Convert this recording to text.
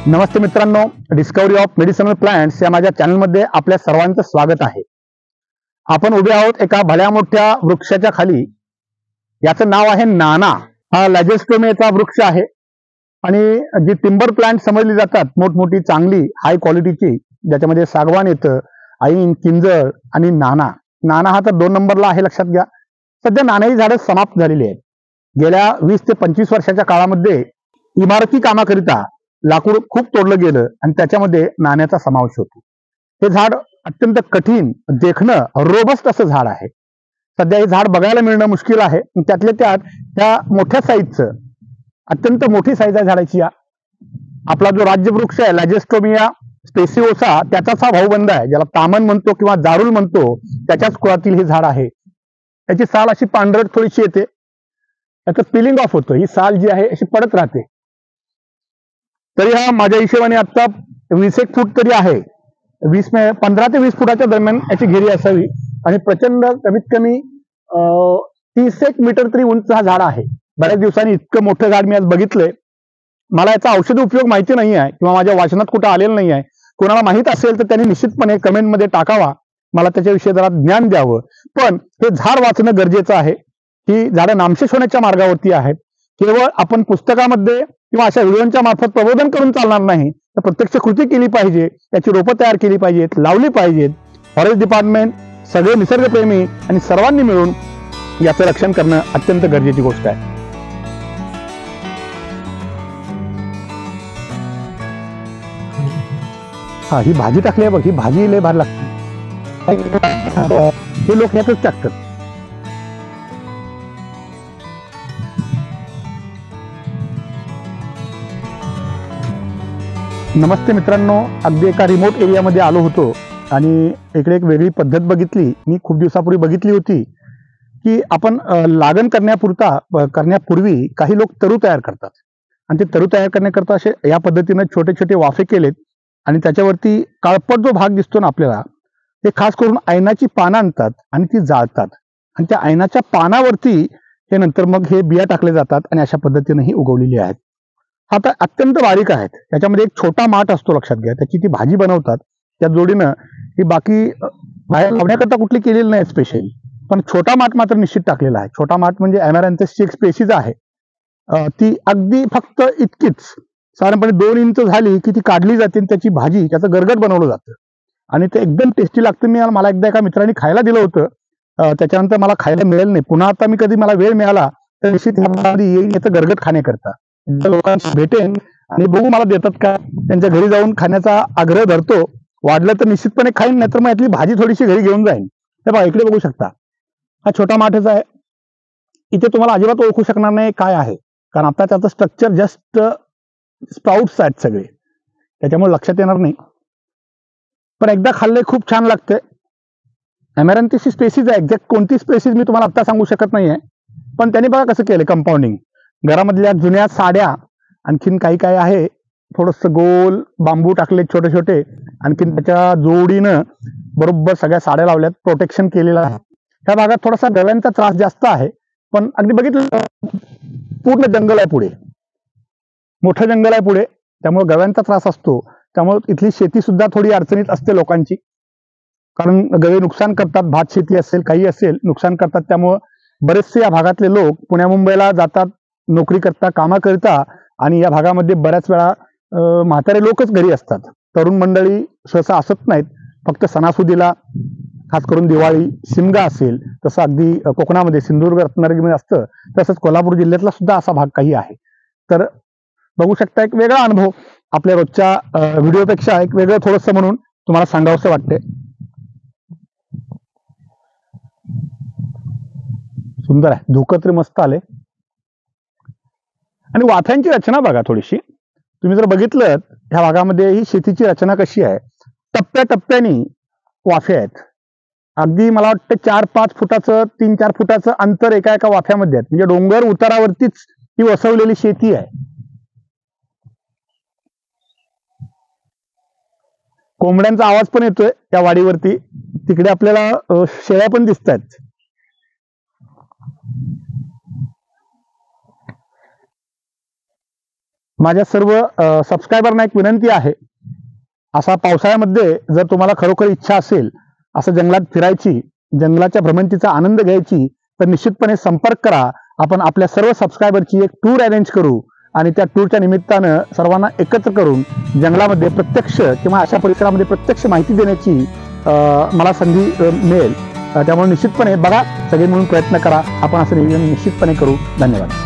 नमस्ते मित्रांनो, discovery of medicinal plants या माझ्या चॅनलमध्ये आपल्या सर्वांचं स्वागत आहे. आपण उभे आहोत एका भल्या मोठ्या वृक्षाच्या खाली. याचं नाव आहे नाना. हा लॅजेस्टोमियाचा वृक्ष आहे आणि जी टिंबर प्लांट समजली जातात, मोठमोठी चांगली हाय क्वालिटीची, ज्याच्यामध्ये सागवान येतं, ऐन, किंजळ आणि नाना. नाना हा तर 2 नंबरला आहे, लक्षात घ्या. सध्या नाण्याची झाडं समाप्त झालेली आहेत. गेल्या 20 ते 25 वर्षाच्या काळामध्ये इमारती कामाकरिता लाकूड खूप तोडलं गेलं आणि त्याच्यामध्ये नाण्याचा समावेश होतो. हे झाड अत्यंत कठीण, देखणं, रोबस्ट असं झाड आहे. सध्या हे झाड बघायला मिळणं मुश्किल आहे. त्यातल्या त्यात त्या मोठ्या साईजचं, अत्यंत मोठी साईज आहे झाडाची. आपला जो राज्यवृक्ष आहे लॅजेस्टोमिया स्पेसिओसा, त्याचाच हा भाऊबंद आहे, ज्याला तामन म्हणतो किंवा जारुल म्हणतो. त्याच्याच कुळातील हे झाड आहे. याची साल अशी पांढरट थोडीशी येते. याचं पिलिंग ऑफ होतं. ही साल जी आहे अशी पडत राहते. तरी हा माझ्या हिशोबाने आता 20 फूट तरी आहे. 15 ते 20 फुटाच्या दरम्यान याची घेरी असावी आणि प्रचंड कमीत कमी 30 मीटर तरी उंच हा झाड आहे. बऱ्याच दिवसांनी इतकं मोठं झाड मी आज बघितलंय. मला याचा औषधी उपयोग माहिती नाही आहे किंवा माझ्या वाचनात कुठं आलेलं नाही आहे. कोणाला माहित असेल तर त्यांनी निश्चितपणे कमेंटमध्ये टाकावा, मला त्याच्याविषयी जरा ज्ञान द्यावं. पण हे झाड वाचणं गरजेचं आहे. ही झाडं नामशेष होण्याच्या मार्गावरती आहेत. केवळ आपण पुस्तकामध्ये किंवा अशा व्हिडिओच्या मार्फत प्रबोधन करून चालणार नाही, तर प्रत्यक्ष कृती केली पाहिजे. त्याची रोपं तयार केली पाहिजेत, लावली पाहिजेत. फॉरेस्ट डिपार्टमेंट, सगळे निसर्गप्रेमी आणि सर्वांनी मिळून याचं रक्षण करणं अत्यंत गरजेची गोष्ट आहे. हा, ही भाजी टाकली आहे बघ, ही भाजी लय भारी लागते. हे लोक यातच टाकतात. नमस्ते मित्रांनो, अगदी एका रिमोट एरियामध्ये आलो होतो आणि इकडे एक वेगळी पद्धत बघितली. मी खूप दिवसापूर्वी बघितली होती की आपण लागण करण्यापूर्वी काही लोक तरू तयार करतात आणि ते तरू तयार करण्याकरता असे या पद्धतीने छोटे छोटे वाफे केलेत आणि त्याच्यावरती काळपट जो भाग दिसतो ना आपल्याला, ते खास करून ऐनाची पानं आणतात आणि ती जाळतात आणि त्या ऐनाच्या पानावरती हे नंतर मग हे बिया टाकले जातात आणि अशा पद्धतीने ही उगवलेली आहेत. आता अत्यंत बारीक आहेत. त्याच्यामध्ये एक छोटा माठ असतो, लक्षात घ्या. त्याची ती भाजी बनवतात. त्या जोडीनं ही बाकी बाहेर लावण्याकरता कुठली केलेली नाही स्पेशली, पण छोटा माठ मात्र निश्चित टाकलेला आहे. छोटा माठ म्हणजे ॲमॅरॅन्थसची एक स्पेसीज आहे. ती अगदी फक्त इतकीच साधारणपणे 2 इंच झाली की ती काढली जाते आणि त्याची भाजी, त्याचं गरगट बनवलं जातं आणि ते एकदम टेस्टी लागतं. मला एकदा एका मित्राने खायला दिलं होतं. त्याच्यानंतर मला खायला मिळेल नाही. पुन्हा आता मी कधी मला वेळ मिळाला तर निश्चित येईल याचं गरगट खाण्याकरता. लोकांशी भेटेन आणि बघू मला देतात का. त्यांच्या घरी जाऊन खाण्याचा आग्रह धरतो. वाढलं तर निश्चितपणे खाईन, नाही तर मग यातली भाजी थोडीशी घरी घेऊन जाईन. हे बघा, इकडे बघू शकता, हा छोटा माठच आहे. इथे तुम्हाला अजिबात ओळखू शकणार नाही काय आहे, कारण आता त्याचं स्ट्रक्चर जस्ट स्प्राउट्स आहेत सगळे, त्याच्यामुळे लक्षात येणार नाही. पण एकदा खाल्ले खूप छान लागते. ॲमॅरॅन्थसची स्पेसीज आहे. एक्झॅक्ट कोणती स्पेसीज मी तुम्हाला आता सांगू शकत नाहीये, पण त्यांनी बघा कसं केलं कंपाऊंडिंग. घरामधल्या जुन्या साड्या, आणखीन काही काय आहे, थोडस गोल बांबू टाकले छोटे छोटे, आणखीन त्याच्या जोडीनं बरोबर सगळ्या साड्या लावल्यात, प्रोटेक्शन केलेलं आहे. ह्या भागात थोडासा गव्यांचा त्रास जास्त आहे, पण अगदी बघितलं पूर्ण जंगल आहे पुढे, मोठं जंगल आहे पुढे, त्यामुळे गव्यांचा त्रास असतो. त्यामुळे इथली शेती सुद्धा थोडी अडचणीत असते लोकांची, कारण गवे नुकसान करतात. भात शेती असेल, काही असेल, नुकसान करतात. त्यामुळं बरेचसे या भागातले लोक पुण्या मुंबईला जातात नोकरी करता, कामाकरिता, आणि या भागामध्ये बऱ्याच वेळा म्हातारे लोकच घरी असतात. तरुण मंडळी सहसा असत नाहीत. फक्त सणासुदीला, खास करून दिवाळी, शिमगा असेल, तसं अगदी कोकणामध्ये सिंधुदुर्ग रत्नागिरीमध्ये असतं, तसंच कोल्हापूर जिल्ह्यातला सुद्धा असा भाग काही आहे. तर बघू शकता, एक वेगळा अनुभव आपल्या रोजच्या व्हिडिओपेक्षा एक वेगळं थोडंसं म्हणून तुम्हाला सांगावंसं वाटते. सुंदर आहे, धुकं तरी मस्त आले. आणि वाफ्यांची रचना बघा थोडीशी. तुम्ही जर बघितलं ह्या भागामध्ये ही शेतीची रचना कशी आहे, टप्प्याटप्प्याने वाफे आहेत. अगदी मला वाटतं 4-5 फुटाचं, 3-4 फुटाचं अंतर एका एका वाफ्यामध्ये आहेत. म्हणजे डोंगर उतारावरतीच ही वसवलेली शेती आहे. कोंबड्यांचा आवाज पण येतोय त्या वाडीवरती. तिकडे आपल्याला शेळ्या पण दिसत आहेत. माझ्या सर्व सबस्क्रायबरना एक विनंती आहे, असा पावसाळ्यामध्ये जर तुम्हाला खरोखर इच्छा असेल असं जंगलात फिरायची, जंगलाच्या भ्रमंतीचा आनंद घ्यायची, तर निश्चितपणे संपर्क करा. आपण आपल्या सर्व सबस्क्रायबरची एक टूर अरेंज करू आणि त्या टूरच्या निमित्तानं सर्वांना एकत्र करून जंगलामध्ये प्रत्यक्ष किंवा अशा परिसरामध्ये प्रत्यक्ष माहिती देण्याची मला संधी मिळेल. त्यामुळे निश्चितपणे बघा, सगळे मिळून प्रयत्न करा. आपण असं नियोजन निश्चितपणे करू. धन्यवाद.